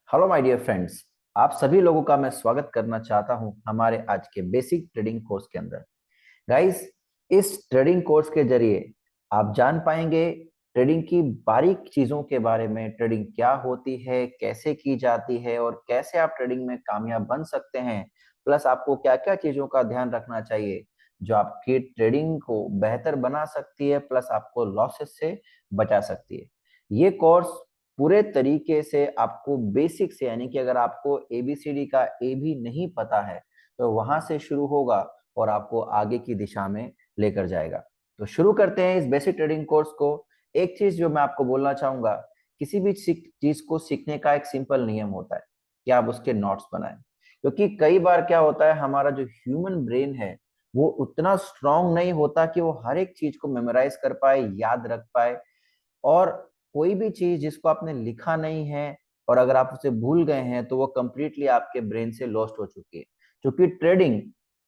Hello my dear friends. आप सभी लोगों का मैं स्वागत करना चाहता हूं हमारे आज के बेसिक ट्रेडिंग कोर्स के अंदर। गाइस, इस ट्रेडिंग कोर्स के जरिए आप जान पाएंगे ट्रेडिंग की बारीक चीजों के बारे में। ट्रेडिंग क्या होती है, कैसे की जाती है और कैसे आप ट्रेडिंग में कामयाब बन सकते हैं। प्लस आपको क्या क्या चीजों का ध्यान रखना चाहिए जो आपकी ट्रेडिंग को बेहतर बना सकती है, प्लस आपको लॉसेस से बचा सकती है। ये कोर्स पूरे तरीके से आपको बेसिक से, यानी कि अगर आपको एबीसीडी का ए भी नहीं पता है तो वहां से शुरू होगा और आपको आगे की दिशा में लेकर जाएगा। तो शुरू करते हैं इस बेसिक ट्रेडिंग कोर्स को। एक चीज जो मैं आपको बोलना चाहूंगा, किसी भी चीज को सीखने का एक सिंपल नियम होता है कि आप उसके नोट्स बनाएं। क्योंकि कई बार क्या होता है, हमारा जो ह्यूमन ब्रेन है वो उतना स्ट्रांग नहीं होता कि वो हर एक चीज को मेमोराइज कर पाए, याद रख पाए। और कोई भी चीज जिसको आपने लिखा नहीं है और अगर आप उसे भूल गए हैं तो वो कंप्लीटली आपके ब्रेन से लॉस्ट हो चुकी है। क्योंकि ट्रेडिंग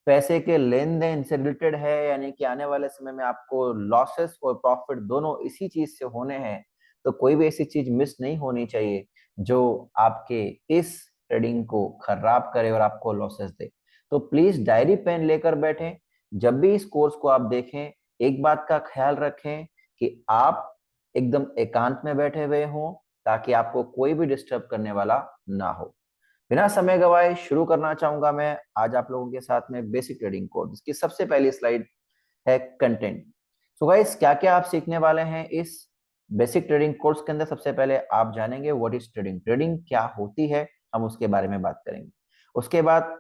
पैसे के लेन देन से रिलेटेड है, यानी कि आने वाले समय में आपको लॉसेस और प्रॉफिट दोनों इसी चीज से होने हैं। तो कोई भी ऐसी चीज मिस नहीं होनी चाहिए जो आपके इस ट्रेडिंग को खराब करे और आपको लॉसेस दे। तो प्लीज डायरी पेन लेकर बैठें। जब भी इस कोर्स को आप देखें, एक बात का ख्याल रखें कि आप एकदम एकांत में बैठे हुए हों ताकि आपको कोई भी डिस्टर्ब करने वाला ना हो। बिना समय गवाए शुरू करना चाहूंगा मैं आज आप लोगों के साथ में बेसिक ट्रेडिंग कोड, जिसकी सबसे पहली स्लाइड है कंटेंट। सो गाइस, क्या क्या आप सीखने वाले हैं इस बेसिक ट्रेडिंग कोर्स के अंदर। सबसे पहले आप जानेंगे व्हाट इज ट्रेडिंग, ट्रेडिंग क्या होती है, हम उसके बारे में बात करेंगे। उसके बाद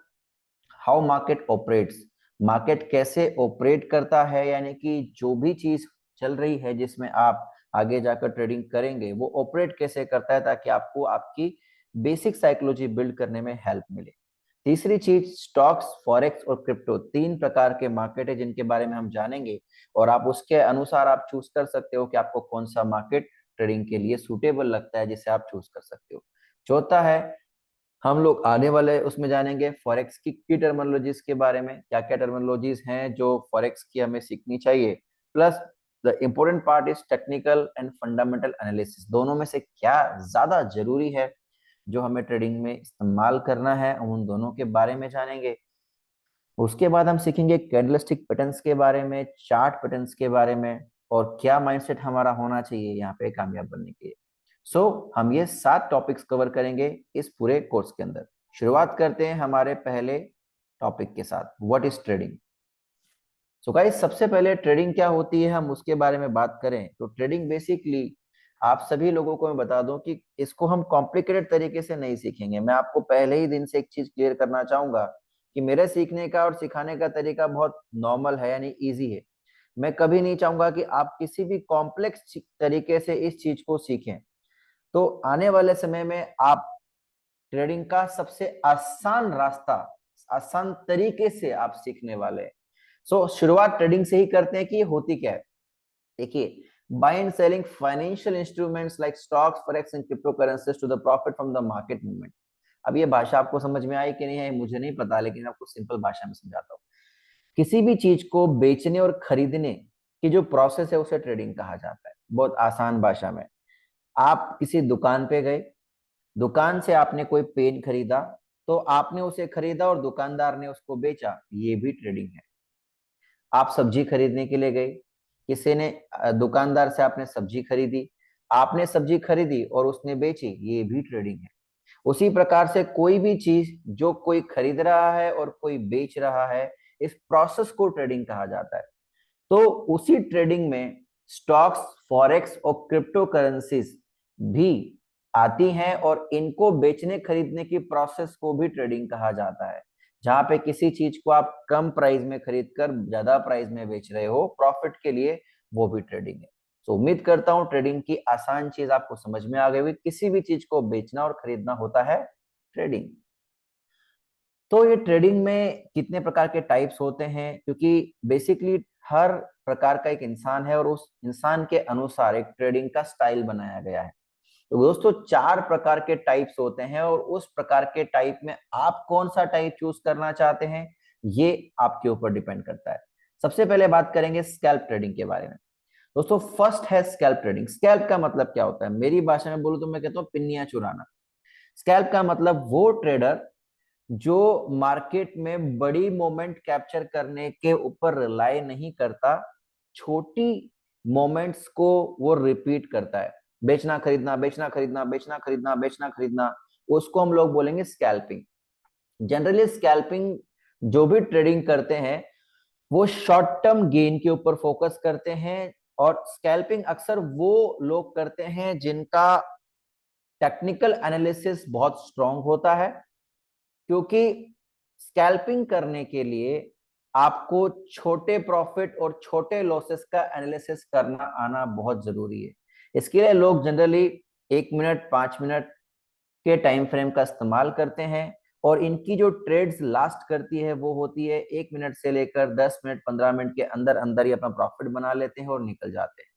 हाउ मार्केट ऑपरेट्स, मार्केट कैसे ऑपरेट करता है, यानी कि जो भी चीज चल रही है जिसमें आप आगे जाकर ट्रेडिंग करेंगे वो ऑपरेट कैसे करता है, ताकि आपको आपकी बेसिक साइकोलॉजी बिल्ड करने में हेल्प मिले। तीसरी चीज स्टॉक्स, फॉरेक्स और क्रिप्टो, तीन प्रकार के मार्केट है जिनके बारे में हम जानेंगे और आप उसके अनुसार आप चूज कर सकते हो कि आपको कौन सा मार्केट ट्रेडिंग के लिए सूटेबल लगता है, जिसे आप चूज कर सकते हो। चौथा है, हम लोग आने वाले उसमें जानेंगे फॉरेक्स की टर्मिनोलॉजीज के बारे में, क्या क्या टर्मिनोलॉजीज हैं जो फॉरेक्स की हमें सीखनी चाहिए। Plus the important part is technical and fundamental analysis, दोनों में से क्या ज्यादा जरूरी है जो हमें ट्रेडिंग में इस्तेमाल करना है, हम उन दोनों के बारे में जानेंगे। उसके बाद हम सीखेंगे कैंडलस्टिक पैटर्न्स के बारे में, चार्ट पैटर्न्स के बारे में और क्या माइंडसेट हमारा होना चाहिए यहाँ पे कामयाब बनने के लिए। हम ये 7 टॉपिक्स कवर करेंगे इस पूरे कोर्स के अंदर। शुरुआत करते हैं हमारे पहले टॉपिक के साथ, व्हाट इज ट्रेडिंग। गाइस, सबसे पहले ट्रेडिंग क्या होती है हम उसके बारे में बात करें तो ट्रेडिंग बेसिकली, आप सभी लोगों को मैं बता दूं कि इसको हम कॉम्प्लिकेटेड तरीके से नहीं सीखेंगे। मैं आपको पहले ही दिन से एक चीज क्लियर करना चाहूंगा कि मेरे सीखने का और सिखाने का तरीका बहुत नॉर्मल है, यानी इजी है। मैं कभी नहीं चाहूंगा कि आप किसी भी कॉम्प्लेक्स तरीके से इस चीज को सीखें। तो आने वाले समय में आप ट्रेडिंग का सबसे आसान रास्ता, आसान तरीके से आप सीखने वाले हैं। शुरुआत ट्रेडिंग से ही करते हैं कि ये होती क्या है। देखिए, buy and selling financial instruments like stocks, forex and crypto currencies to the profit from the market movement. अब ये भाषा आपको समझ में आई कि नहीं आई मुझे नहीं पता, लेकिन आपको सिंपल भाषा में समझाता हूँ। किसी भी चीज को बेचने और खरीदने की जो प्रोसेस है उसे ट्रेडिंग कहा जाता है। बहुत आसान भाषा में, आप किसी दुकान पे गए, दुकान से आपने कोई पेन खरीदा, तो आपने उसे खरीदा और दुकानदार ने उसको बेचा, ये भी ट्रेडिंग है। आप सब्जी खरीदने के लिए गए, किसी ने दुकानदार से आपने सब्जी खरीदी, आपने सब्जी खरीदी और उसने बेची, ये भी ट्रेडिंग है। उसी प्रकार से कोई भी चीज जो कोई खरीद रहा है और कोई बेच रहा है, इस प्रोसेस को ट्रेडिंग कहा जाता है। तो उसी ट्रेडिंग में स्टॉक्स, फॉरेक्स और क्रिप्टो करेंसीज भी आती हैं और इनको बेचने खरीदने की प्रोसेस को भी ट्रेडिंग कहा जाता है। जहां पे किसी चीज को आप कम प्राइस में खरीद कर ज्यादा प्राइस में बेच रहे हो प्रॉफिट के लिए, वो भी ट्रेडिंग है। उम्मीद करता हूं ट्रेडिंग की आसान चीज आपको समझ में आ गई होगी। किसी भी चीज को बेचना और खरीदना होता है ट्रेडिंग। तो ये ट्रेडिंग में कितने प्रकार के टाइप्स होते हैं, क्योंकि बेसिकली हर प्रकार का एक इंसान है और उस इंसान के अनुसार एक ट्रेडिंग का स्टाइल बनाया गया है। तो दोस्तों, 4 प्रकार के टाइप्स होते हैं और उस प्रकार के टाइप में आप कौन सा टाइप चूज करना चाहते हैं ये आपके ऊपर डिपेंड करता है। सबसे पहले बात करेंगे स्कैल्प ट्रेडिंग के बारे में। दोस्तों, फर्स्ट है स्कैल्प ट्रेडिंग। स्कैल्प का मतलब क्या होता है, मेरी भाषा में बोलूं तो मैं कहता हूँ पिन्नियां चुराना। स्कैल्प का मतलब वो ट्रेडर जो मार्केट में बड़ी मोमेंट कैप्चर करने के ऊपर रिलाई नहीं करता, छोटी मोमेंट्स को वो रिपीट करता है, बेचना खरीदना बेचना खरीदना बेचना खरीदना बेचना खरीदना, उसको हम लोग बोलेंगे स्कैल्पिंग। जनरली स्कैल्पिंग जो भी ट्रेडिंग करते हैं वो शॉर्ट टर्म गेन के ऊपर फोकस करते हैं, और स्कैल्पिंग अक्सर वो लोग करते हैं जिनका टेक्निकल एनालिसिस बहुत स्ट्रांग होता है, क्योंकि स्कैल्पिंग करने के लिए आपको छोटे प्रॉफिट और छोटे लॉसेस का एनालिसिस करना आना बहुत जरूरी है। इसके लिए लोग जनरली 1 मिनट 5 मिनट के टाइम फ्रेम का इस्तेमाल करते हैं, और इनकी जो ट्रेड्स लास्ट करती है वो होती है 1 मिनट से लेकर 10 मिनट 15 मिनट के अंदर अंदर ही अपना प्रॉफिट बना लेते हैं और निकल जाते हैं।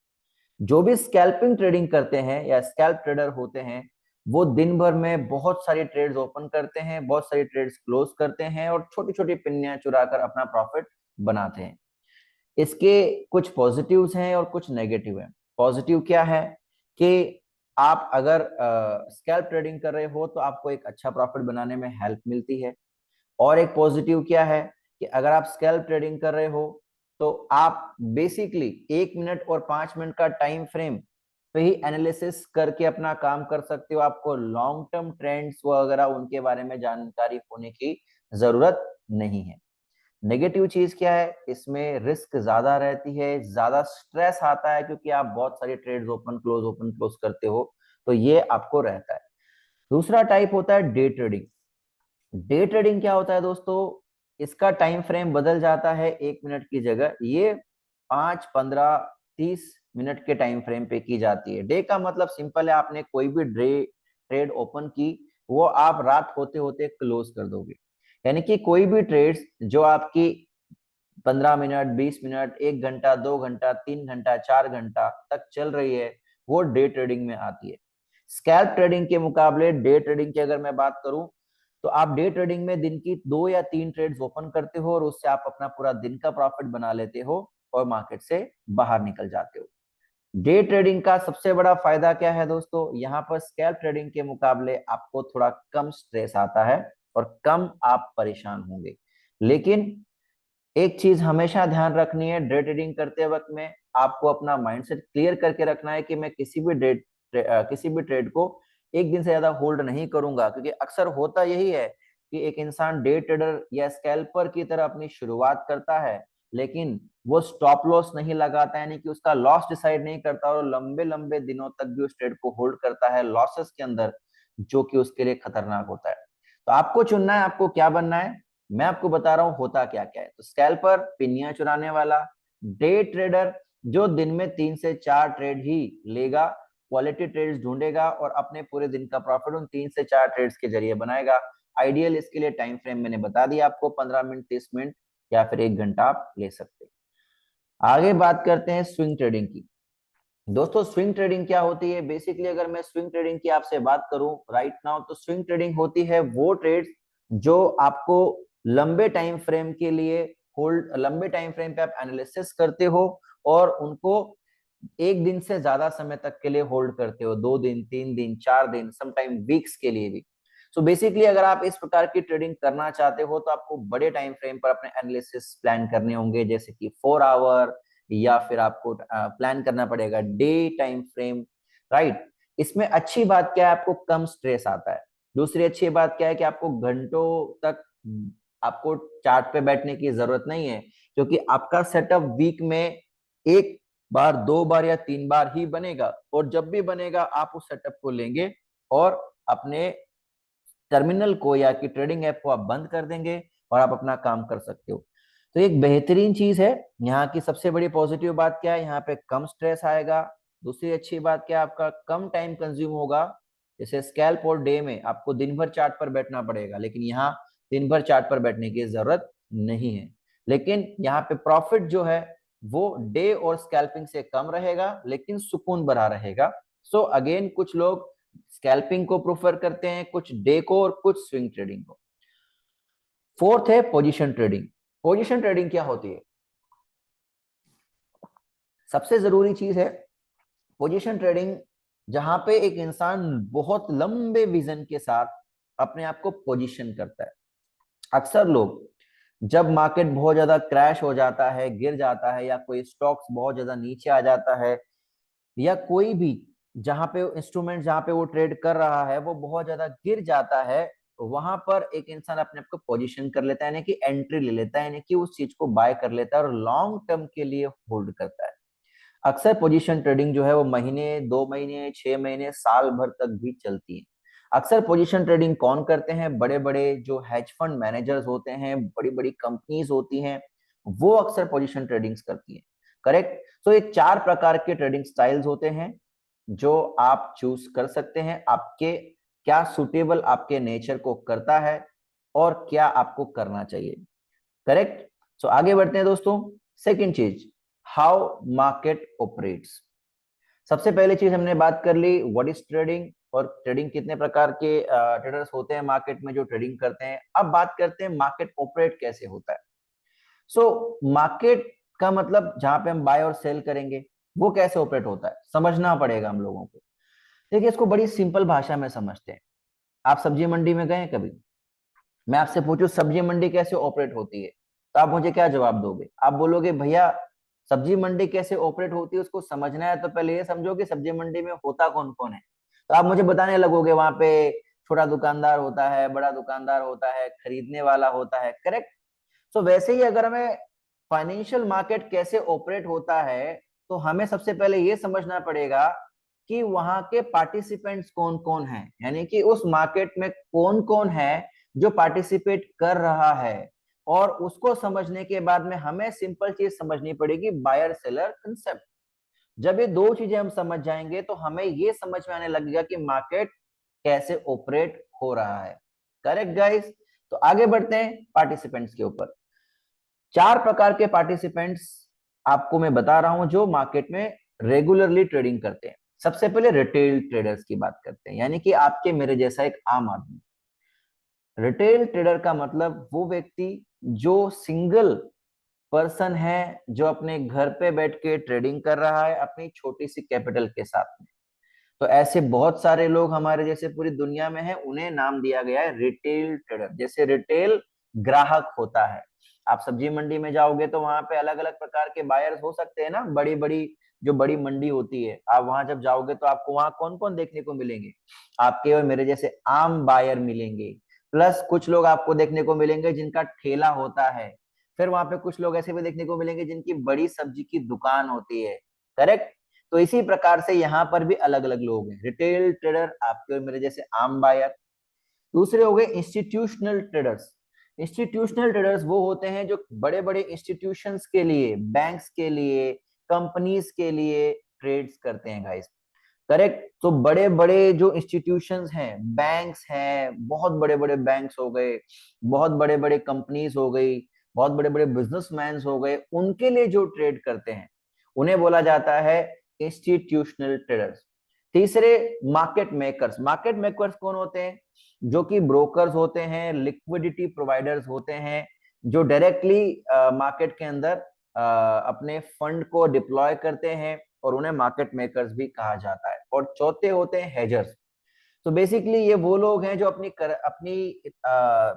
जो भी स्कैल्पिंग ट्रेडिंग करते हैं या स्कैल्प ट्रेडर होते हैं, वो दिन भर में बहुत सारी ट्रेड्स ओपन करते हैं, बहुत सारी ट्रेड्स क्लोज करते हैं और छोटी छोटी पिन्नियां चुराकर अपना प्रॉफिट बनाते हैं। इसके कुछ पॉजिटिव्स हैं और कुछ नेगेटिव हैं। पॉजिटिव क्या है कि आप अगर स्कैल्प ट्रेडिंग कर रहे हो तो आपको एक अच्छा प्रॉफिट बनाने में हेल्प मिलती है। और एक पॉजिटिव क्या है कि अगर आप स्कैल्प ट्रेडिंग कर रहे हो तो आप बेसिकली 1 मिनट और 5 मिनट का टाइम फ्रेम पे ही एनालिसिस करके अपना काम कर सकते हो। आपको लॉन्ग टर्म ट्रेंड्स वगैरह उनके बारे में जानकारी होने की जरूरत नहीं है। नेगेटिव चीज क्या है, इसमें रिस्क ज्यादा रहती है, ज्यादा स्ट्रेस आता है, क्योंकि आप बहुत सारी ट्रेड्स ओपन क्लोज करते हो, तो ये आपको रहता है। दूसरा टाइप होता है डे ट्रेडिंग। डे ट्रेडिंग क्या होता है दोस्तों, इसका टाइम फ्रेम बदल जाता है। 1 मिनट की जगह ये 5 15 30 मिनट के टाइम फ्रेम पे की जाती है। डे का मतलब सिंपल है, आपने कोई भी डे ट्रेड ओपन की, वो आप रात होते होते क्लोज कर दोगे। यानी कि कोई भी ट्रेड्स जो आपकी 15 मिनट 20 मिनट 1 घंटा 2 घंटा 3 घंटा 4 घंटा तक चल रही है, वो डे ट्रेडिंग में आती है। स्कैल्प ट्रेडिंग के मुकाबले डे ट्रेडिंग की अगर मैं बात करूं, तो आप डे ट्रेडिंग में दिन की 2 या 3 ट्रेड्स ओपन करते हो और उससे आप अपना पूरा दिन का प्रॉफिट बना लेते हो और मार्केट से बाहर निकल जाते हो। डे ट्रेडिंग का सबसे बड़ा फायदा क्या है दोस्तों, यहाँ पर स्कैल्प ट्रेडिंग के मुकाबले आपको थोड़ा कम स्ट्रेस आता है और कम आप परेशान होंगे। लेकिन एक चीज हमेशा ध्यान रखनी है, डे ट्रेडिंग करते वक्त में आपको अपना माइंडसेट क्लियर करके रखना है कि मैं किसी भी ट्रेड को एक दिन से ज्यादा होल्ड नहीं करूंगा। क्योंकि अक्सर होता यही है कि एक इंसान डे ट्रेडर या स्कैल्पर की तरह अपनी शुरुआत करता है, लेकिन वो स्टॉप लॉस नहीं लगाता, यानी कि उसका लॉस डिसाइड नहीं करता और लंबे लंबे दिनों तक भी उस ट्रेड को होल्ड करता है लॉसेस के अंदर, जो कि उसके लिए खतरनाक होता है। तो आपको चुनना है आपको क्या बनना है। मैं आपको बता रहा हूं होता क्या क्या है। तो स्कैल्पर पिनिया चुराने वाला, डे ट्रेडर जो दिन में 3 से 4 ट्रेड ही लेगा, क्वालिटी ट्रेड्स ढूंढेगा और अपने पूरे दिन का प्रॉफिट उन 3 से 4 ट्रेड्स के जरिए बनाएगा। आइडियल इसके लिए टाइम फ्रेम मैंने बता दिया आपको, 15 मिनट 30 मिनट या फिर 1 घंटा आप ले सकते हैं। आगे बात करते हैं स्विंग ट्रेडिंग की। दोस्तों स्विंग ट्रेडिंग क्या होती है, बेसिकली अगर मैं स्विंग ट्रेडिंग की आपसे बात करूं राइट नाउ, तो स्विंग ट्रेडिंग होती है वो ट्रेड्स जो आपको लंबे टाइम फ्रेम के लिए होल्ड, लंबे टाइम फ्रेम पे आप एनालिसिस करते हो और उनको एक दिन से ज्यादा समय तक के लिए होल्ड करते हो, 2 दिन 3 दिन 4 दिन समटाइम वीक्स के लिए भी। सो बेसिकली अगर आप इस प्रकार की ट्रेडिंग करना चाहते हो तो आपको बड़े टाइम फ्रेम पर अपने एनालिसिस प्लान करने होंगे, जैसे कि 4 आवर, या फिर आपको प्लान करना पड़ेगा डे टाइम फ्रेम, राइट। इसमें अच्छी बात क्या है, आपको कम स्ट्रेस आता है। दूसरी अच्छी बात क्या है कि आपको घंटों तक आपको चार्ट पे बैठने की जरूरत नहीं है, क्योंकि आपका सेटअप वीक में 1 बार 2 बार या 3 बार ही बनेगा, और जब भी बनेगा आप उस सेटअप को लेंगे और अपने टर्मिनल को या कि ट्रेडिंग ऐप को आप बंद कर देंगे और आप अपना काम कर सकते हो। तो एक बेहतरीन चीज है। यहाँ की सबसे बड़ी पॉजिटिव बात क्या है, यहाँ पे कम स्ट्रेस आएगा। दूसरी अच्छी बात क्या है, आपका कम टाइम कंज्यूम होगा। जैसे स्कैल्प और डे में आपको दिन भर चार्ट पर बैठना पड़ेगा, लेकिन यहाँ दिन भर चार्ट पर बैठने की जरूरत नहीं है। लेकिन यहाँ पे प्रॉफिट जो है वो डे और स्कैल्पिंग से कम रहेगा, लेकिन सुकून भरा रहेगा। सो अगेन कुछ लोग स्कैल्पिंग को प्रेफर करते हैं, कुछ डे को और कुछ स्विंग ट्रेडिंग को। फोर्थ है पोजीशन ट्रेडिंग। पोजीशन ट्रेडिंग क्या होती है, सबसे जरूरी चीज है पोजीशन ट्रेडिंग। जहां पे एक इंसान बहुत लंबे विजन के साथ अपने आप को पोजीशन करता है। अक्सर लोग जब मार्केट बहुत ज्यादा क्रैश हो जाता है, गिर जाता है, या कोई स्टॉक्स बहुत ज्यादा नीचे आ जाता है, या कोई भी जहां पे इंस्ट्रूमेंट जहां पे वो ट्रेड कर रहा है वो बहुत ज्यादा गिर जाता है, तो वहां पर एक इंसान अपने आप को पोजीशन कर लेता है, यानी कि एंट्री ले लेता है, यानी कि उस चीज को बाय कर लेता है और लॉन्ग टर्म के लिए होल्ड करता है। अक्सर पोजीशन ट्रेडिंग जो है वो महीने, 2 महीने, 6 महीने, साल भर तक भी चलती है। अक्सर पोजीशन ट्रेडिंग कौन करते हैं? बड़े बड़े जो हेज फंड मैनेजर्स होते हैं, बड़ी बड़ी कंपनीज होती हैं, वो अक्सर पोजीशन ट्रेडिंग्स करती हैं। करेक्ट। तो ये 4 प्रकार के ट्रेडिंग स्टाइल्स होते हैं जो आप चूज कर सकते हैं, आपके क्या सुटेबल आपके नेचर को करता है और क्या आपको करना चाहिए। करेक्ट। सो आगे बढ़ते हैं दोस्तों। सेकंड चीज, हाउ मार्केट ऑपरेट्स। सबसे पहले चीज हमने बात कर ली व्हाट इज ट्रेडिंग, और ट्रेडिंग कितने प्रकार के ट्रेडर्स होते हैं मार्केट में जो ट्रेडिंग करते हैं। अब बात करते हैं मार्केट ऑपरेट कैसे होता है। सो मार्केट का मतलब जहां पे हम बाय और सेल करेंगे वो कैसे ऑपरेट होता है, समझना पड़ेगा हम लोगों को। देखिए, इसको बड़ी सिंपल भाषा में समझते हैं। आप सब्जी मंडी में गए कभी? मैं आपसे पूछूं सब्जी मंडी कैसे ऑपरेट होती है, तो आप मुझे क्या जवाब दोगे? आप बोलोगे भैया सब्जी मंडी कैसे ऑपरेट होती है उसको समझना है तो पहले ये समझो कि सब्जी मंडी में होता कौन कौन है। तो आप मुझे बताने लगोगे वहां पे छोटा दुकानदार होता है, बड़ा दुकानदार होता है, खरीदने वाला होता है। करेक्ट। सो वैसे ही अगर हमें फाइनेंशियल मार्केट कैसे ऑपरेट होता है, तो हमें सबसे पहले ये समझना पड़ेगा कि वहां के पार्टिसिपेंट्स कौन कौन हैं, यानी कि उस मार्केट में कौन कौन है जो पार्टिसिपेट कर रहा है। और उसको समझने के बाद में हमें सिंपल चीज समझनी पड़ेगी, बायर सेलर कंसेप्ट। जब ये दो चीजें हम समझ जाएंगे तो हमें ये समझ में आने लगेगा कि मार्केट कैसे ऑपरेट हो रहा है। Correct guys. तो आगे बढ़ते हैं पार्टिसिपेंट्स के ऊपर। 4 प्रकार के पार्टिसिपेंट्स आपको मैं बता रहा हूं जो मार्केट में रेगुलरली ट्रेडिंग करते हैं। सबसे पहले रिटेल ट्रेडर्स की बात करते हैं, यानी कि आपके मेरे जैसा एक आम आदमी। रिटेल ट्रेडर का मतलब वो व्यक्ति जो सिंगल पर्सन है, जो अपने घर पे बैठ के ट्रेडिंग कर रहा है अपनी छोटी सी कैपिटल के साथ में। तो ऐसे बहुत सारे लोग हमारे जैसे पूरी दुनिया में हैं, उन्हें नाम दिया गया है रिटेल ट्रेडर। जैसे रिटेल ग्राहक होता है, आप सब्जी मंडी में जाओगे तो वहां पे अलग अलग प्रकार के बायर्स हो सकते हैं ना, बड़ी बड़ी जो बड़ी मंडी होती है, आप वहां जब जाओगे तो आपको वहां कौन कौन देखने को मिलेंगे? आपके और मेरे जैसे आम बायर मिलेंगे, प्लस कुछ लोग आपको देखने को मिलेंगे जिनका ठेला होता है। फिर वहां पे कुछ लोग ऐसे भी देखने को मिलेंगे जिनकी बड़ी सब्जी की दुकान होती है। करेक्ट। तो इसी प्रकार से यहाँ पर भी अलग अलग लोग हैं, रिटेल ट्रेडर आपके और मेरे जैसे आम बायर। दूसरे हो गए इंस्टीट्यूशनल ट्रेडर्स। इंस्टीट्यूशनल ट्रेडर्स वो होते हैं जो बड़े बड़े इंस्टीट्यूशंस के लिए, बैंक्स के लिए, कंपनीज के लिए ट्रेड्स करते हैं गाइस। करेक्ट। तो बड़े बड़े जो इंस्टीट्यूशंस हैं, बैंक्स हैं, बहुत बड़े बड़े बैंक्स हो गए, बहुत बड़े बड़े कंपनीज हो गई, बहुत बड़े बड़े बिजनेसमैन हो गए, उनके लिए जो ट्रेड करते हैं उन्हें बोला जाता है इंस्टीट्यूशनल ट्रेडर्स। तीसरे, मार्केट मेकर्स। मार्केट मेकर्स कौन होते हैं? जो कि ब्रोकर्स होते हैं, लिक्विडिटी प्रोवाइडर्स होते हैं, जो डायरेक्टली मार्केट के अंदर अपने फंड को डिप्लॉय करते हैं, और उन्हें मार्केट मेकर्स भी कहा जाता है। और चौथे होते हैं हेजर्स। तो बेसिकली ये वो लोग हैं जो आ,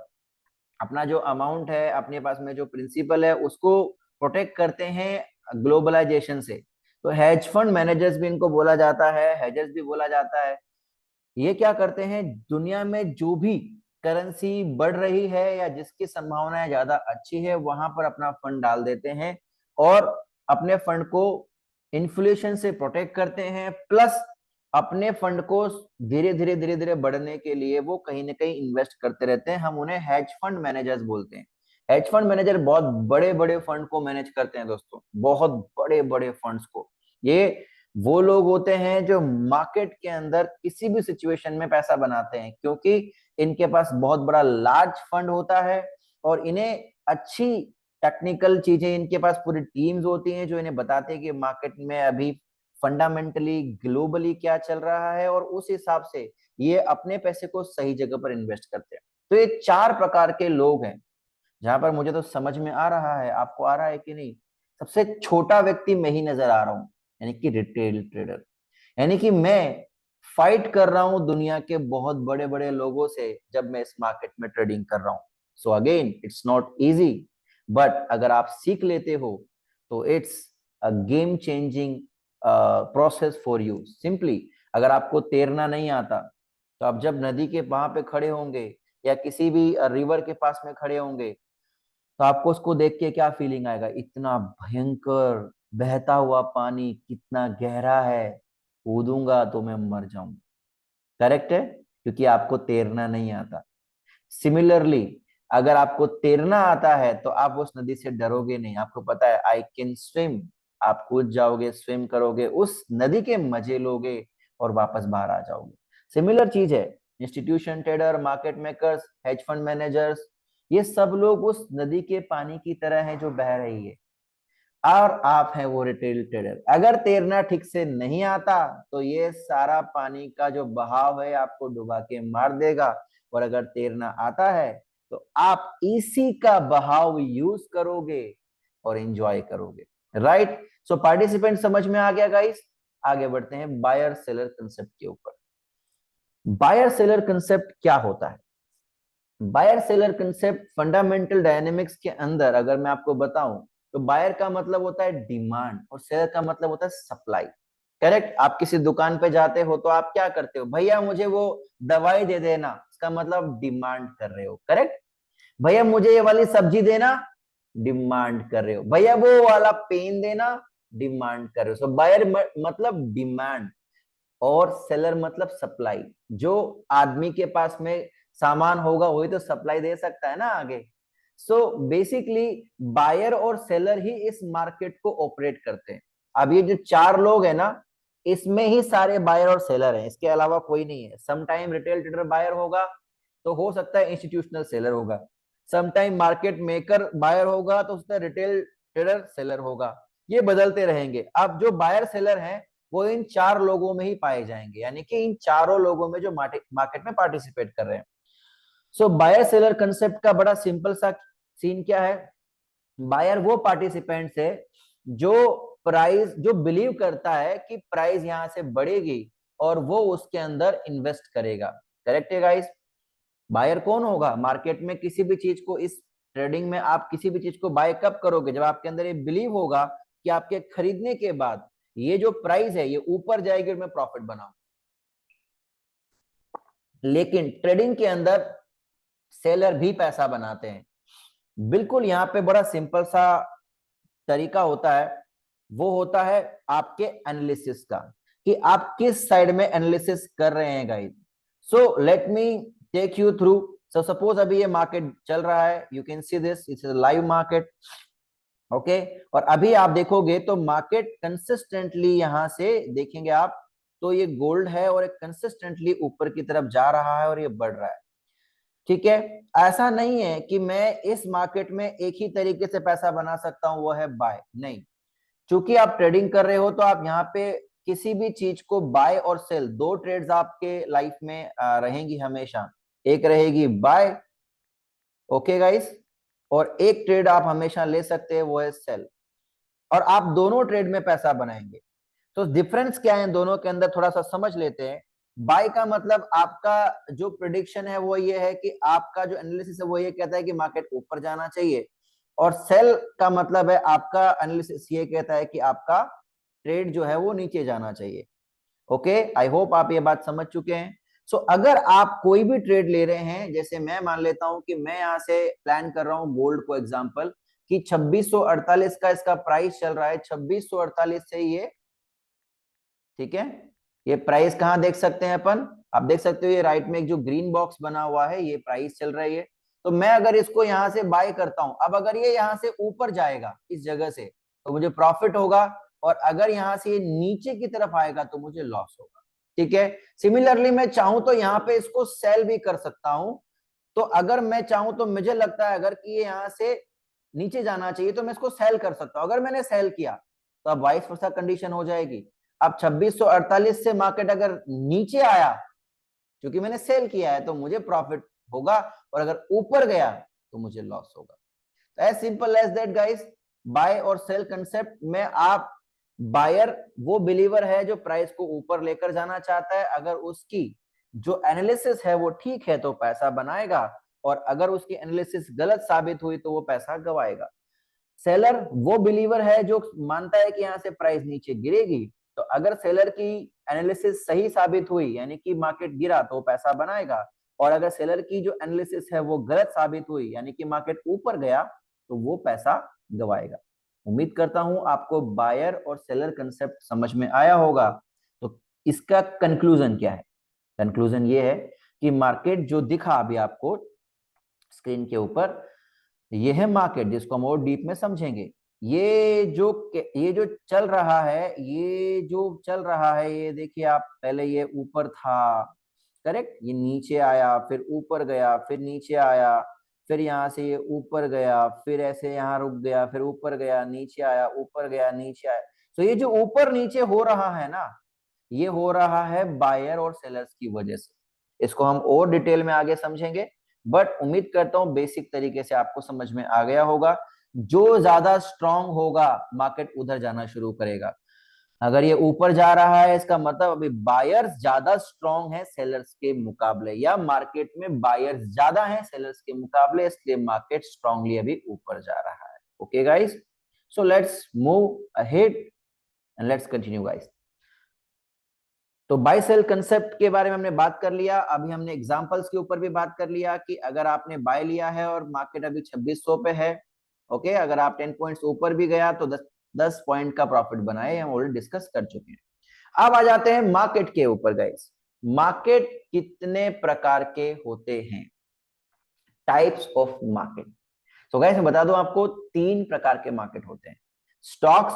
अपना जो अमाउंट है, अपने पास में जो प्रिंसिपल है, उसको प्रोटेक्ट करते हैं ग्लोबलाइजेशन से। तो हेज फंड मैनेजर्स भी इनको बोला जाता है, हेजर्स भी बोला जाता है। ये क्या करते हैं, दुनिया में जो भी करेंसी बढ़ रही है या जिसकी संभावनाएं ज्यादा अच्छी है वहां पर अपना फंड डाल देते हैं, और अपने फंड को इन्फ्लेशन से प्रोटेक्ट करते हैं, प्लस अपने फंड को धीरे धीरे धीरे धीरे बढ़ने के लिए वो कहीं ना कहीं इन्वेस्ट करते रहते हैं। हम उन्हें हेज फंड मैनेजर्स बोलते हैं। हेज फंड मैनेजर बहुत बड़े बड़े फंड को मैनेज करते हैं दोस्तों, बहुत बड़े बड़े फंड्स को। ये वो लोग होते हैं जो मार्केट के अंदर किसी भी सिचुएशन में पैसा बनाते हैं, क्योंकि इनके पास बहुत बड़ा लार्ज फंड होता है, और इन्हें अच्छी टेक्निकल चीजें, इनके पास पूरी टीम्स होती हैं जो इन्हें बताते हैं कि मार्केट में अभी फंडामेंटली ग्लोबली क्या चल रहा है, और उस हिसाब से ये अपने पैसे को सही जगह पर इन्वेस्ट करते हैं। तो ये 4 प्रकार के लोग हैं, जहां पर मुझे तो समझ में आ रहा है, आपको आ रहा है कि नहीं? सबसे छोटा व्यक्ति मैं ही नजर आ रहा हूं, यानी कि रिटेल ट्रेडर। यानी कि मैं फाइट कर रहा हूं दुनिया के बहुत बड़े बड़े लोगों से जब मैं इस मार्केट में ट्रेडिंग कर रहा हूं। So again it's not easy, but अगर आप सीख लेते हो तो it's a game changing process for you. Simply अगर आपको तैरना नहीं आता तो आप जब नदी के वहां पे खड़े होंगे या किसी भी रिवर के पास में खड़े होंगे तो आपको उसको देख के क्या फीलिंग आएगा, इतना भयंकर बहता हुआ पानी, कितना गहरा है, कूदूंगा तो मैं मर जाऊंगा। करेक्ट है, क्योंकि आपको तैरना नहीं आता। सिमिलरली अगर आपको तैरना आता है तो आप उस नदी से डरोगे नहीं, आपको पता है आई कैन स्विम, आप कूद जाओगे, स्विम करोगे, उस नदी के मजे लोगे और वापस बाहर आ जाओगे। सिमिलर चीज है, institution trader, market makers, hedge fund managers, ये सब लोग उस नदी के पानी की तरह हैं जो बह रही है, और आप हैं वो रिटेल ट्रेडर। अगर तैरना ठीक से नहीं आता तो ये सारा पानी का जो बहाव है आपको डुबा के मार देगा, और अगर तैरना आता है तो आप इसी का बहाव यूज करोगे और एंजॉय करोगे। राइट, सो पार्टिसिपेंट समझ में आ गया गाइस। आगे बढ़ते हैं बायर सेलर कंसेप्ट के ऊपर। बायर सेलर कंसेप्ट क्या होता है? Buyer seller concept fundamental dynamics के अंदर अगर मैं आपको बताऊं तो बायर का मतलब होता है डिमांड और सेलर का मतलब होता है सप्लाई। करेक्ट, आप किसी दुकान पे जाते हो तो आप क्या करते हो, भैया मुझे वो दवाई दे देना, इसका मतलब डिमांड कर रहे हो। करेक्ट, भैया मुझे ये वाली सब्जी देना, डिमांड कर रहे हो। भैया वो वाला पेन देना, डिमांड कर रहे हो। सो बायर मतलब डिमांड और सेलर मतलब सप्लाई। जो आदमी के पास में सामान होगा वही तो सप्लाई दे सकता है ना आगे। सो बेसिकली बायर और सेलर ही इस मार्केट को ऑपरेट करते हैं। अब ये जो चार लोग हैं ना, इसमें ही सारे बायर और सेलर हैं, इसके अलावा कोई नहीं है। समटाइम रिटेल ट्रेडर बायर होगा तो हो सकता है इंस्टीट्यूशनल सेलर होगा, समटाइम मार्केट मेकर बायर होगा तो उसका रिटेल ट्रेडर सेलर होगा, ये बदलते रहेंगे। अब जो बायर सेलर हैं वो इन चार लोगों में ही पाए जाएंगे, यानी कि इन चारों लोगों में जो मार्केट में पार्टिसिपेट कर रहे हैं। सो बायर सेलर कंसेप्ट का बड़ा सिंपल सा सीन क्या है, बायर वो पार्टिसिपेंट्स है जो प्राइस, जो बिलीव करता है कि प्राइस यहां से बढ़ेगी और वो उसके अंदर इन्वेस्ट करेगा। करेक्ट है गाइस, बायर कौन होगा मार्केट में किसी भी चीज को, इस ट्रेडिंग में आप किसी भी चीज को बाय कब करोगे, जब आपके अंदर ये बिलीव होगा कि आपके खरीदने के बाद ये जो प्राइस है ये ऊपर जाएगी और मैं प्रॉफिट बनाऊं। लेकिन ट्रेडिंग के अंदर सेलर भी पैसा बनाते हैं। बिल्कुल यहाँ पे बड़ा सिंपल सा तरीका होता है, वो होता है आपके एनालिसिस का, कि आप किस साइड में एनालिसिस कर रहे हैं guys. So let me take you through. So suppose अभी ये मार्केट चल रहा है, you can see this, it's a live market. Okay, और अभी आप देखोगे तो मार्केट कंसिस्टेंटली यहां से देखेंगे आप तो ये गोल्ड है और कंसिस्टेंटली ऊपर की तरफ जा रहा है और ये बढ़ रहा है। ठीक है, ऐसा नहीं है कि मैं इस मार्केट में एक ही तरीके से पैसा बना सकता हूं, वो है बाय, नहीं। चूंकि आप ट्रेडिंग कर रहे हो तो आप यहाँ पे किसी भी चीज को बाय और सेल, दो ट्रेड्स आपके लाइफ में रहेंगी हमेशा। एक रहेगी बाय, ओके गाइस, और एक ट्रेड आप हमेशा ले सकते हैं वो है सेल, और आप दोनों ट्रेड में पैसा बनाएंगे। तो डिफरेंस क्या है दोनों के अंदर, थोड़ा सा समझ लेते हैं। बाय का मतलब आपका जो प्रिडिक्शन है वो ये है कि आपका जो एनालिसिस है वो ये कहता है कि मार्केट ऊपर जाना चाहिए, और सेल का मतलब है आपका एनालिसिस ये कहता है कि आपका ट्रेड जो है वो नीचे जाना चाहिए। ओके, आई होप आप ये बात समझ चुके हैं। सो अगर आप कोई भी ट्रेड ले रहे हैं, जैसे मैं मान लेता हूं कि मैं यहां से प्लान कर रहा हूं गोल्ड को एग्जांपल, कि 2648 का इसका प्राइस चल रहा है, 2648 से ये, ठीक है, ये प्राइस कहां देख सकते हैं अपन, आप देख सकते हो ये राइट में एक जो ग्रीन बॉक्स बना हुआ है ये प्राइस चल रही है। तो मैं अगर इसको यहां से बाय करता हूं, अब अगर ये यहां से ऊपर जाएगा इस जगह से तो मुझे प्रॉफिट होगा, और अगर यहां से ये नीचे की तरफ आएगा तो मुझे लॉस होगा। ठीक है, सिमिलरली मैं चाहूं तो यहाँ पे इसको सेल भी कर सकता हूं। तो अगर मैं चाहूं तो मुझे लगता है अगर कि ये यहाँ से नीचे जाना चाहिए तो मैं इसको सेल कर सकता हूं। अगर मैंने सेल किया तो अब वाइस वर्सा कंडीशन हो जाएगी। अब 2648 से मार्केट अगर नीचे आया, क्योंकि मैंने सेल किया है, तो मुझे प्रॉफिट होगा, और अगर ऊपर गया तो मुझे लॉस होगा। तो as simple as that guys, buy और सेल कंसेप्ट में आप बायर वो बिलीवर है जो प्राइस को ऊपर लेकर जाना चाहता है, अगर उसकी जो एनालिसिस है वो ठीक है तो पैसा बनाएगा, और अगर उसकी एनालिसिस गलत साबित हुई तो वो पैसा गवाएगा। सेलर वो बिलीवर है जो मानता है कि यहाँ से प्राइस नीचे गिरेगी, तो अगर सेलर की एनालिसिस सही साबित हुई यानी कि मार्केट गिरा तो वो पैसा बनाएगा, और अगर सेलर की जो एनालिसिस है वो गलत साबित हुई यानी कि मार्केट ऊपर गया तो वो पैसा गवाएगा। उम्मीद करता हूं आपको बायर और सेलर कंसेप्ट समझ में आया होगा। तो इसका कंक्लूजन क्या है? कंक्लूजन ये है कि मार्केट जो दिखा अभी आपको स्क्रीन के ऊपर, ये है मार्केट जिसको हम और डीप में समझेंगे। ये जो चल रहा है, ये देखिए आप, पहले ये ऊपर था, करेक्ट, ये नीचे आया, फिर ऊपर गया, फिर नीचे आया, फिर यहाँ से ये ऊपर गया, फिर ऐसे यहाँ रुक गया, फिर ऊपर गया, नीचे आया, ऊपर गया, नीचे आया। तो ये जो ऊपर नीचे हो रहा है ना, ये हो रहा है बायर और सेलर्स की वजह से। इसको हम और डिटेल में आगे समझेंगे, बट उम्मीद करता हूं बेसिक तरीके से आपको समझ में आ गया होगा। जो ज्यादा स्ट्रांग होगा मार्केट उधर जाना शुरू करेगा। अगर ये ऊपर जा रहा है इसका मतलब अभी बायर्स ज्यादा स्ट्रांग है सेलर्स के मुकाबले, या मार्केट में बायर्स ज्यादा हैं सेलर्स के मुकाबले, इसलिए मार्केट स्ट्रांगली अभी ऊपर जा रहा है। Okay guys, so let's move ahead and let's continue guys. तो बाय सेल कंसेप्ट के बारे में हमने बात कर लिया, अभी हमने एग्जांपल्स के ऊपर भी बात कर लिया कि अगर आपने बाय लिया है और मार्केट अभी 2600 पे है, ओके, अगर आप 10 पॉइंट्स ऊपर भी गया तो 10 पॉइंट का प्रॉफिट बनाए, हम ऑलरेडी डिस्कस कर चुके हैं। अब आ जाते हैं मार्केट के ऊपर गाइस। मार्केट कितने प्रकार के होते हैं? Types of market. तो गाइस मैं बता दूं आपको, 3 प्रकार के मार्केट होते हैं: stocks,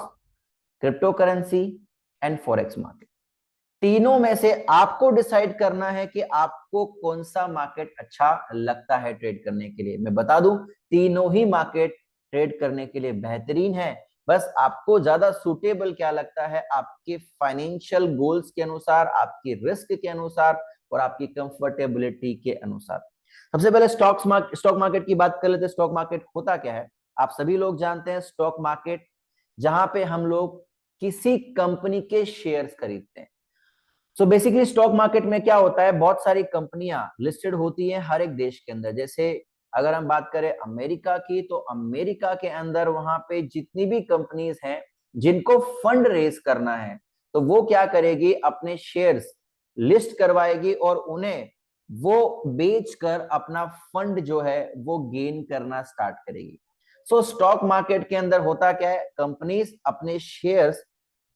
crypto currency and forex market. तीनों में से आपको डिसाइड करना है कि आपको कौन सा मार्केट अच्छा लगता है ट्रेड करने के लिए। मैं बता दूं, तीनों ही मार्केट ट्रेड करने के लिए बेहतरीन है, बस आपको ज्यादा सूटेबल क्या लगता है आपके फाइनेंशियल गोल्स के अनुसार, आपकी रिस्क के अनुसार और आपकी कंफर्टेबिलिटी के अनुसार। सबसे पहले स्टॉक मार्केट की बात कर लेते हैं। स्टॉक मार्केट होता क्या है? आप सभी लोग जानते हैं स्टॉक मार्केट जहां पे हम लोग किसी कंपनी के शेयर्स खरीदते हैं। सो बेसिकली स्टॉक मार्केट में क्या होता है, बहुत सारी कंपनियां लिस्टेड होती हैं हर एक देश के अंदर। जैसे अगर हम बात करें अमेरिका की, तो अमेरिका के अंदर वहां पे जितनी भी कंपनीज हैं जिनको फंड रेज करना है, तो वो क्या करेगी, अपने शेयर्स लिस्ट करवाएगी और उन्हें वो बेचकर अपना फंड जो है वो गेन करना स्टार्ट करेगी। सो स्टॉक मार्केट के अंदर होता क्या है, कंपनीज अपने शेयर्स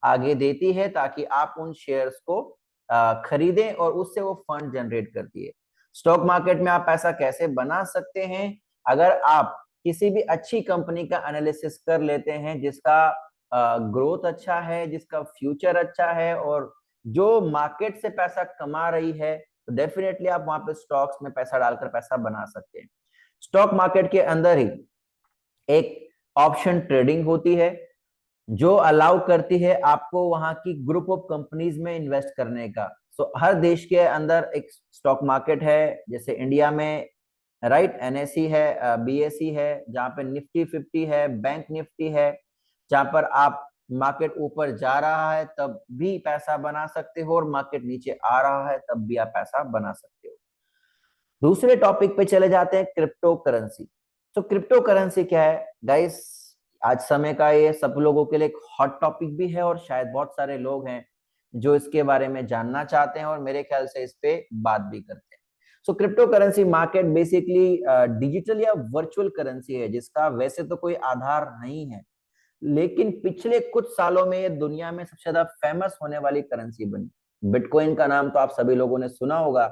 आगे देती है ताकि आप उन शेयर्स को खरीदें और उससे वो फंड जनरेट करती है। स्टॉक मार्केट में आप पैसा कैसे बना सकते हैं? अगर आप किसी भी अच्छी कंपनी का एनालिसिस कर लेते हैं जिसका ग्रोथ अच्छा है, जिसका फ्यूचर अच्छा है और जो मार्केट से पैसा कमा रही है, तो डेफिनेटली आप वहां पे स्टॉक्स में पैसा डालकर पैसा बना सकते हैं। स्टॉक मार्केट के अंदर ही एक ऑप्शन ट्रेडिंग होती है जो अलाउ करती है आपको वहां की ग्रुप ऑफ कंपनीज में इन्वेस्ट करने का। सो हर देश के अंदर एक स्टॉक मार्केट है, जैसे इंडिया में राइट एनएसई है, बीएसई है, जहां पे निफ्टी 50 है, बैंक निफ्टी है, जहां पर आप मार्केट ऊपर जा रहा है तब भी पैसा बना सकते हो और मार्केट नीचे आ रहा है तब भी आप पैसा बना सकते हो। दूसरे टॉपिक पे चले जाते हैं, क्रिप्टो करेंसी। तो क्रिप्टो करेंसी क्या है गाइस? आज समय का ये सब लोगों के लिए एक हॉट टॉपिक भी है और शायद बहुत सारे लोग हैं जो इसके बारे में जानना चाहते हैं और मेरे ख्याल से इस पे बात भी करते हैं। So crypto currency market basically digital या वर्चुअल करेंसी है जिसका वैसे तो कोई आधार नहीं है, लेकिन पिछले कुछ सालों में ये दुनिया में सबसे ज्यादा फेमस होने वाली करेंसी बनी। बिटकॉइन का नाम तो आप सभी लोगों ने सुना होगा।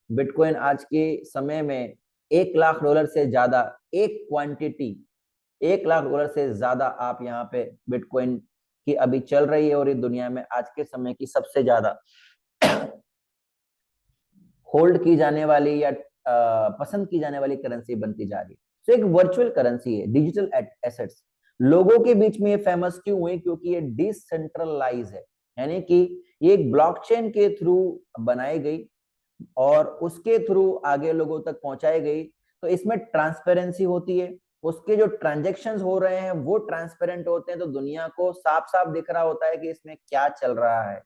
बिटकॉइन आज के समय में $1 लाख से ज्यादा एक क्वांटिटी, $1 लाख से ज्यादा आप यहाँ पे बिटकॉइन की अभी चल रही है और ये दुनिया में आज के समय की सबसे ज्यादा होल्ड की जाने वाली या पसंद की जाने वाली करेंसी बनती जा रही है। तो एक वर्चुअल करेंसी है, डिजिटल एसेट्स। लोगों के बीच में ये फेमस क्यों हुई? क्योंकि ये डिसेंट्रलाइज है, यानी कि ये एक ब्लॉकचेन के थ्रू बनाई गई और उसके थ्रू आगे लोगों तक पहुंचाई गई। तो इसमें ट्रांसपेरेंसी होती है, उसके जो ट्रांजेक्शन्स हो रहे हैं वो ट्रांसपेरेंट होते हैं, तो दुनिया को साफ साफ दिख रहा होता है कि इसमें क्या चल रहा है।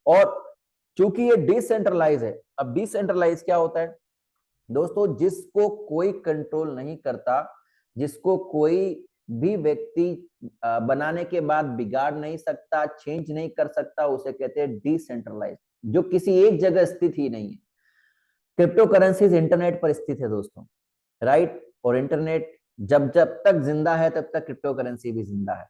और चूंकि ये डिसेंट्रलाइज है, अब डिसेंट्रलाइज क्या होता है दोस्तों, जिसको कोई कंट्रोल नहीं करता, जिसको कोई भी व्यक्ति बनाने के बाद बिगाड़ नहीं सकता, चेंज नहीं कर सकता, उसे कहते हैं डिसेंट्रलाइज, जो किसी एक जगह स्थित ही नहीं है। क्रिप्टो करेंसीज इंटरनेट पर स्थित है दोस्तों, राइट। और इंटरनेट जब जब तक जिंदा है तब तक क्रिप्टो करेंसी भी जिंदा है।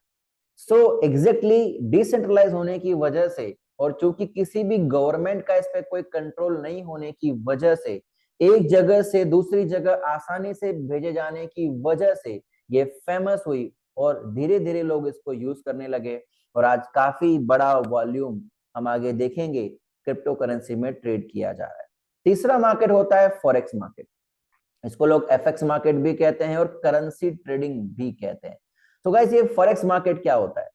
सो एग्जैक्टली डिसेंट्रलाइज होने की वजह से, और चूंकि किसी भी गवर्नमेंट का इस पे कोई कंट्रोल नहीं होने की वजह से, एक जगह से दूसरी जगह आसानी से भेजे जाने की वजह से ये फेमस हुई, और धीरे धीरे लोग इसको यूज करने लगे, और आज काफी बड़ा वॉल्यूम हम आगे देखेंगे क्रिप्टो करेंसी में ट्रेड किया जा रहा है। तीसरा मार्केट होता है फॉरेक्स मार्केट। इसको लोग एफएक्स मार्केट भी कहते हैं और करेंसी ट्रेडिंग भी कहते हैं। तो गाइस, ये फॉरेक्स मार्केट क्या होता है,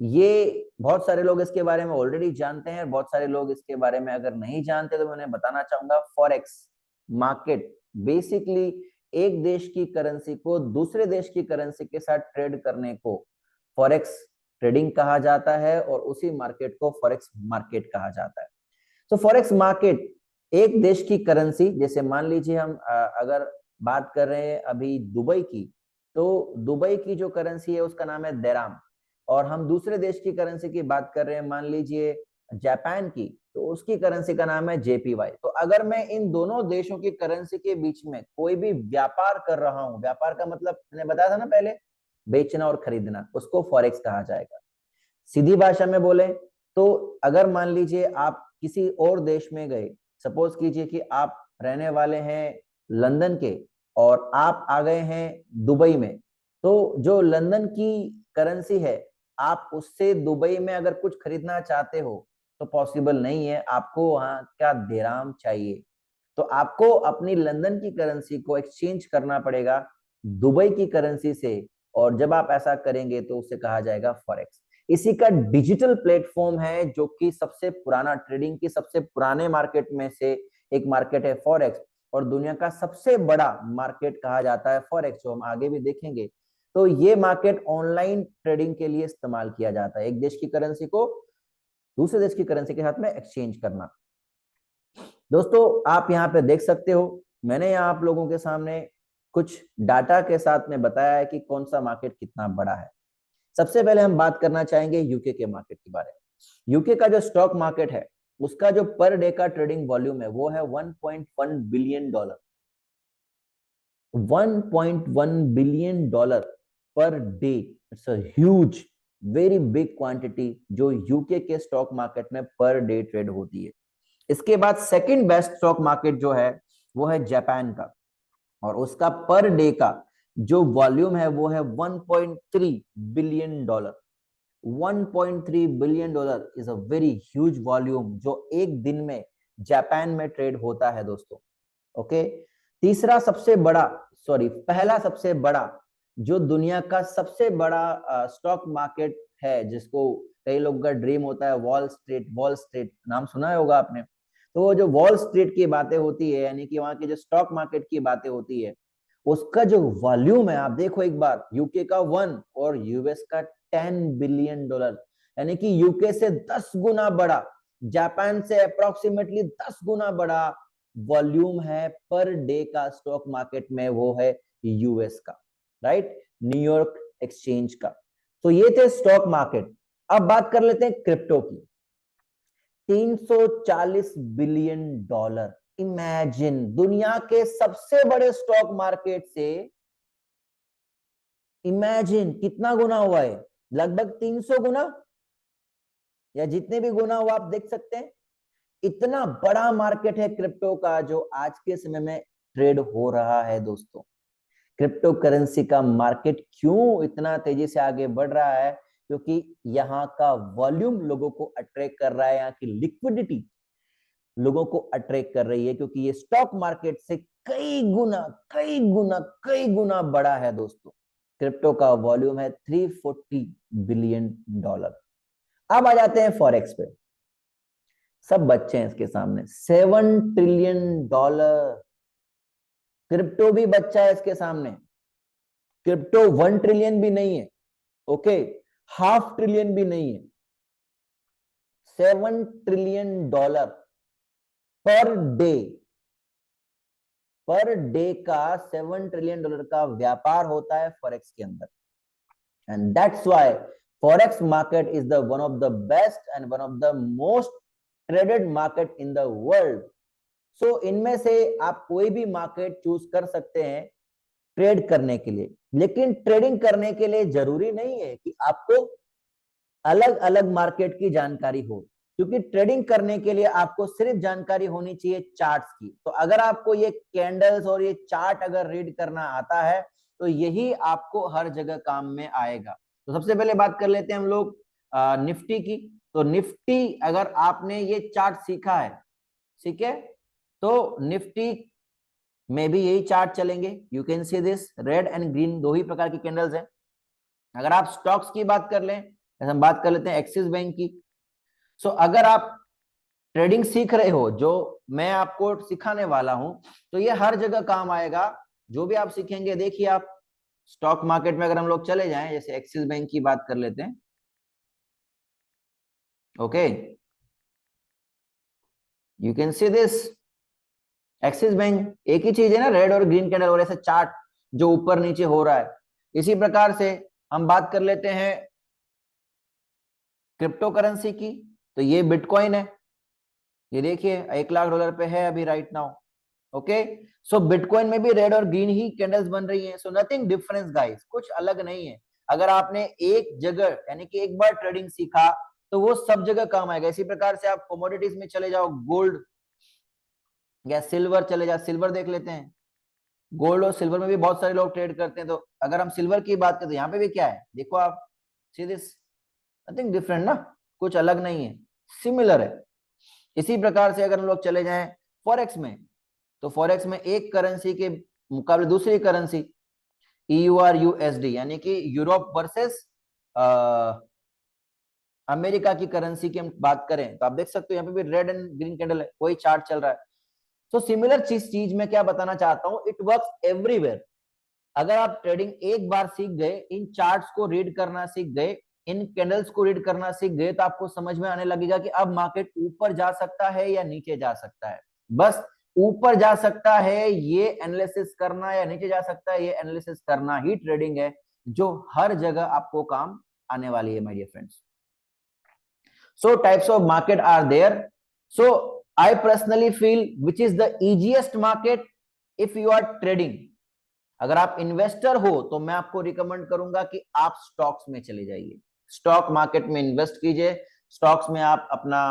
ये बहुत सारे लोग इसके बारे में ऑलरेडी जानते हैं, और बहुत सारे लोग इसके बारे में अगर नहीं जानते तो मैं उन्हें बताना चाहूंगा। फॉरेक्स मार्केट बेसिकली एक देश की करेंसी को दूसरे देश की करेंसी के साथ ट्रेड करने को फॉरेक्स ट्रेडिंग कहा जाता है, और उसी मार्केट को फॉरेक्स मार्केट कहा जाता है। तो फॉरेक्स मार्केट एक देश की करेंसी, जैसे मान लीजिए हम अगर बात कर रहे हैं अभी दुबई की, तो दुबई की जो करेंसी है उसका नाम है दिरहम, और हम दूसरे देश की करेंसी की बात कर रहे हैं, मान लीजिए जापान की, तो उसकी करेंसी का नाम है जेपीवाई। तो अगर मैं इन दोनों देशों की करेंसी के बीच में कोई भी व्यापार कर रहा हूं, व्यापार का मतलब मैंने बताया था ना पहले, बेचना और खरीदना, उसको फॉरेक्स कहा जाएगा। सीधी भाषा में बोले तो अगर मान लीजिए आप किसी और देश में गए, सपोज कीजिए कि आप रहने वाले हैं लंदन के और आप आ गए हैं दुबई में, तो जो लंदन की करेंसी है, आप उससे दुबई में अगर कुछ खरीदना चाहते हो तो पॉसिबल नहीं है, आपको वहां का दिरहम चाहिए। तो आपको अपनी लंदन की करेंसी को एक्सचेंज करना पड़ेगा दुबई की करेंसी से, और जब आप ऐसा करेंगे तो उसे कहा जाएगा फॉरेक्स। इसी का डिजिटल प्लेटफॉर्म है, जो कि सबसे पुराना, ट्रेडिंग की सबसे पुराने मार्केट में से एक मार्केट है फॉरेक्स, और दुनिया का सबसे बड़ा मार्केट कहा जाता है फॉरेक्स, जो हम आगे भी देखेंगे। तो ये मार्केट ऑनलाइन ट्रेडिंग के लिए इस्तेमाल किया जाता है, एक देश की करेंसी को दूसरे देश की करेंसी के साथ में एक्सचेंज करना। दोस्तों आप यहाँ पे देख सकते हो, मैंने यहाँ आप लोगों के सामने कुछ डाटा के साथ में बताया है कि कौन सा मार्केट कितना बड़ा है। सबसे पहले हम बात करना चाहेंगे यूके के मार्केट के बारे में। यूके का जो स्टॉक मार्केट है, उसका जो पर डे का ट्रेडिंग वॉल्यूम है वो है 1.1 billion dollar. 1.1 billion dollar per day, it's a huge, very big quantity जो यूके के स्टॉक मार्केट में पर डे ट्रेड होती है। इसके बाद सेकंड बेस्ट स्टॉक मार्केट जो है वो है जापान का, और उसका पर डे का जो वॉल्यूम है वो है 1.3 billion dollar. 1.3 billion dollar is a very huge volume जो एक दिन में जापान में ट्रेड होता है दोस्तों। ओके, तीसरा सबसे बड़ा, सॉरी पहला सबसे बड़ा, जो दुनिया का सबसे बड़ा स्टॉक मार्केट है, जिसको कई लोगों का ड्रीम होता है, वॉल स्ट्रीट। वॉल स्ट्रीट नाम सुना होगा आपने। तो वो जो वॉल स्ट्रीट की बातें होती है, यानी कि वहां की जो स्टॉक मार्केट की बातें होती है, उसका जो वॉल्यूम है, आप देखो एक बार, यूके का 1 और यूएस का 10 बिलियन डॉलर, यानी कि यूके से 10 गुना बड़ा, जापान से अप्रोक्सीमेटली 10 गुना बड़ा वॉल्यूम है पर डे का स्टॉक मार्केट में, वो है यूएस का, राइट, न्यूयॉर्क एक्सचेंज का। तो ये थे स्टॉक मार्केट। अब बात कर लेते हैं क्रिप्टो की। 340 बिलियन डॉलर, इमेजिन, दुनिया के सबसे बड़े स्टॉक मार्केट से इमेजिन कितना गुना हुआ है, लगभग 300 गुना, या जितने भी गुना हुआ आप देख सकते हैं। इतना बड़ा मार्केट है क्रिप्टो का जो आज के समय में ट्रेड हो रहा है दोस्तों। क्रिप्टो करेंसी का मार्केट क्यों इतना तेजी से आगे बढ़ रहा है, क्योंकि यहाँ का वॉल्यूम लोगों को अट्रैक्ट कर रहा है, यहाँ की लिक्विडिटी लोगों को अट्रैक्ट कर रही है, क्योंकि ये स्टॉक मार्केट से कई गुना कई गुना कई गुना बड़ा है दोस्तों। क्रिप्टो का वॉल्यूम है 340 बिलियन डॉलर। अब आ जाते हैं फॉरेक्स पे। सब बच्चे हैं इसके सामने, 7 ट्रिलियन डॉलर। क्रिप्टो भी बच्चा है इसके सामने। क्रिप्टो 1 ट्रिलियन भी नहीं है, ओके, हाफ ट्रिलियन भी नहीं है, $7 trillion per day, per day का $7 ट्रिलियन का व्यापार होता है फॉरेक्स के अंदर। And that's why forex market is the one of the best and one of the most traded market in the world. So इनमें से आप कोई भी मार्केट चूज कर सकते हैं ट्रेड करने के लिए, लेकिन ट्रेडिंग करने के लिए जरूरी नहीं है कि आपको अलग अलग मार्केट की जानकारी हो, क्योंकि ट्रेडिंग करने के लिए आपको सिर्फ जानकारी होनी चाहिए चार्ट्स की। तो अगर आपको ये कैंडल्स और ये चार्ट अगर रीड करना आता है तो यही आपको हर जगह काम में आएगा। तो सबसे पहले बात कर लेते हैं हम लोग निफ्टी की। तो निफ्टी अगर आपने ये चार्ट सीखा है, ठीक है, तो निफ्टी में भी यही चार्ट चलेंगे। You can see this red and green, दो ही प्रकार की कैंडल्स हैं। अगर आप स्टॉक्स की बात कर लें, जैसे हम बात कर लेते हैं एक्सिस बैंक की। सो अगर आप ट्रेडिंग सीख रहे हो, जो मैं आपको सिखाने वाला हूं, तो ये हर जगह काम आएगा। जो भी आप सीखेंगे, देखिए आप स्टॉक मार्केट में अगर हम लोग चले जाएं, जैसे एक्सिस बैंक की बात कर लेते हैं, okay, you can see this axis bank, एक ही चीज है ना, रेड और ग्रीन कैंडल और ऐसे चार्ट जो ऊपर नीचे हो रहा है। इसी प्रकार से हम बात कर लेते हैं क्रिप्टो करेंसी की। तो ये बिटकॉइन है, ये देखिए $1 लाख पे है अभी राइट नाउ, ओके। सो बिटकॉइन में भी रेड और ग्रीन ही कैंडल्स बन रही हैं। सो नथिंग डिफरेंस गाइस, कुछ अलग नहीं है। अगर आपने एक जगह यानी कि एक बार ट्रेडिंग सीखा तो वो सब जगह काम आएगा। इसी प्रकार से आप कमोडिटीज में चले जाओ, गोल्ड या सिल्वर चले जाओ, सिल्वर देख लेते हैं। गोल्ड और सिल्वर में भी बहुत सारे लोग ट्रेड करते हैं। तो अगर हम सिल्वर की बात करें तो यहाँ पे भी क्या है, देखो आप, सी दिस, नथिंग डिफरेंट ना, कुछ अलग नहीं है, सिमिलर है। इसी प्रकार से अगर हम लोग चले जाएं फॉरेक्स में, तो फॉरेक्स में एक करेंसी के मुकाबले दूसरी करेंसी EUR USD यानी कि यूरोप वर्सेस अमेरिका की करेंसी की हम बात करें, तो आप देख सकते हो यहाँ पे भी रेड एंड ग्रीन कैंडल है, वही चार्ट चल रहा है। तो सिमिलर चीज मैं क्या बताना चाहता हूं, इट वर्क्स एवरीवेयर। अगर आप ट्रेडिंग एक बार सीख गए, इन चार्ट्स को रीड करना सीख गए, इन कैंडल्स को रीड करना सीख गए, तो आपको समझ में आने लगेगा कि अब मार्केट ऊपर जा सकता है या नीचे जा सकता है। बस ऊपर जा सकता है ये एनालिसिस करना, या नीचे जा सकता है ये एनालिसिस करना ही ट्रेडिंग है, जो हर जगह आपको काम आने वाली है my dear friends. So types of market are there. So I personally feel which is the easiest market if you are trading. अगर आप इन्वेस्टर हो तो मैं आपको रिकमेंड करूंगा कि आप स्टॉक्स में चले जाइए, स्टॉक मार्केट में इन्वेस्ट कीजिए। स्टॉक्स में आप अपना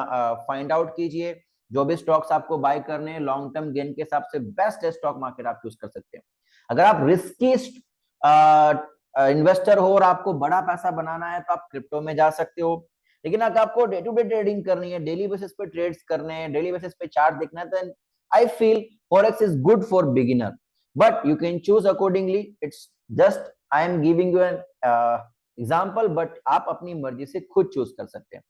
फाइंड आउट कीजिए, जो भी स्टॉक्स आपको बाय करने हैं लॉन्ग टर्म गेन के हिसाब से बेस्ट है स्टॉक मार्केट, आप चूज कर सकते हैं। अगर आप रिस्की इन्वेस्टर हो और आपको बड़ा पैसा बनाना है तो आप क्रिप्टो में जा सकते हो। लेकिन अगर आपको डे टू डे ट्रेडिंग करनी है, डेली बेसिस पे ट्रेड्स करने हैं, डेली बेसिस पे चार्ट देखना है, then I feel forex is good for beginner, but you can choose accordingly. It's just I am giving you an example, but आप अपनी मर्जी से खुद चूज कर सकते हैं।